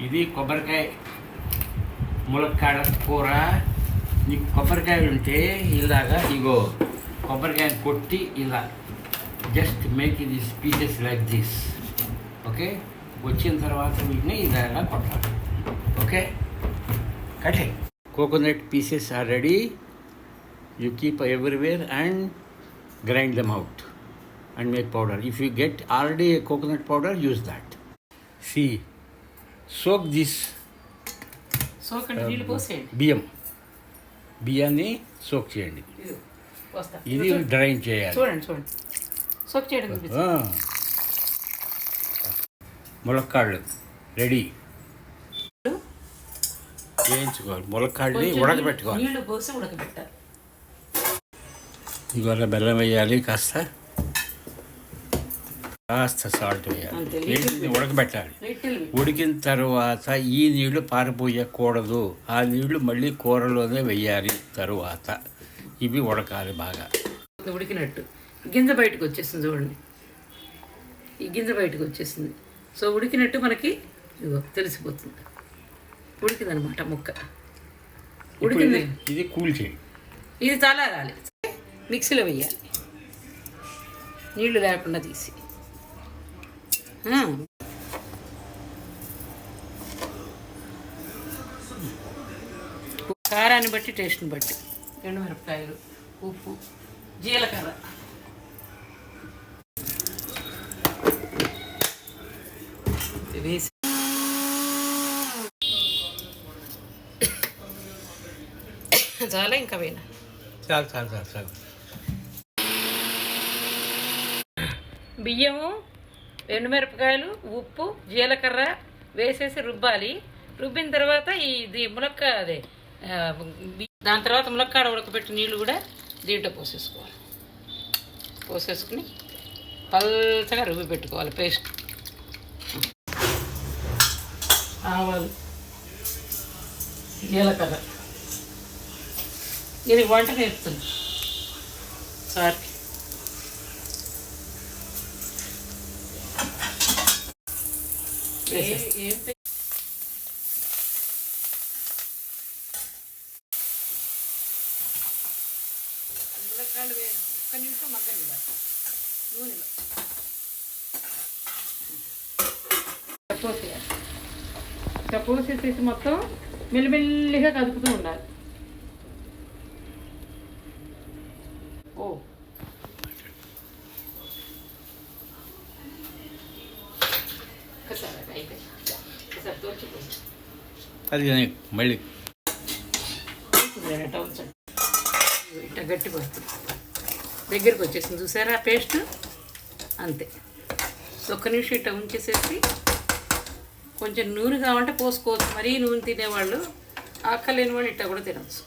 ఇది కొబ్బరికాయ ములక్కాడ కూర. నీకు కొబ్బరికాయలు ఉంటే ఇలాగా ఇగో కొబ్బరికాయని కొట్టి ఇలా just make this pieces like this. Okay, వచ్చిన తర్వాత వీటిని ఇలా కొట్టాలి. ఓకే, కట్టే. Coconut pieces are ready. You keep everywhere and grind them out and make powder. If you get already a coconut powder, use that. See, soak this బియ్యాన్ని soak చేయండి. ఇది drain చేయాలి. చూడండి సోక్ చేయడం. ములక్కాళ్ళు రెడీ. వేయించుకోవాలి. ములక్కాళ్ళని ఉడకబెట్టుకోవాలి. నీళ్ళు పోసి ఉడకబెట్టాలి. ఇవాళ బెల్లం వేయాలి, కాస్త సాల్ట్ వేయాలి, ఉడకబెట్టాలి. ఉడికిన తర్వాత ఈ నీళ్లు పారిపోయకూడదు. ఆ నీళ్లు మళ్ళీ కూరలోనే వేయాలి. తరువాత ఇవి ఉడకాలి బాగా. ఉడికినట్టు గింజ బయటకు వచ్చేసింది. చూడండి, ఈ గింజ బయటకు వచ్చేసింది. సో ఉడికినట్టు మనకి తెలిసిపోతుంది. ఉడికిందనమాట ముక్క. ఉడికింది. ఇది కూల్ చేయి. ఇది చాలా రాలి మిక్సీలో వేయాలి, నీళ్లు లేకుండా తీసి. కారాన్ని బట్టి, టేస్ట్ని బట్టి ఎండుమిరపకాయలు, ఉప్పు, జీలకర్ర వేసి చాలా. ఇంకా వేనా చాలు. బియ్యము, ఎండుమిరపకాయలు, ఉప్పు, జీలకర్ర వేసేసి రుబ్బాలి. రుబ్బిన తర్వాత ఇది దాని తర్వాత ములక్కాడ ఉడకబెట్టి నీళ్ళు కూడా దీంట్లో పోసేసుకోవాలి. పోసేసుకుని పల్చగా రుబ్బి పెట్టుకోవాలి పేస్ట్. ఆవాలు, జీలకర్ర. ఇది వంట నేర్పుతుంది సార్కి. ములక్కాడలు ఒక్క నిమిషం మగ్గనివ్వాలి నూనెలో. పోసేసేసి మొత్తం మెల్లిమెల్లిగా కదుపుతూ ఉండాలి. అది మళ్ళీ ఇట్లా గట్టిగా వస్తుంది. దగ్గరికి వచ్చేసింది చూసారా పేస్ట్. అంతే. ఒక్క నిమిషం ఇట్లా ఉంచేసేసి కొంచెం నూనె కావాలంటే పోసుకోవచ్చు. మరీ నూనె తినేవాళ్ళు, ఆకలేని వాళ్ళు ఇట్లా కూడా తినవచ్చు.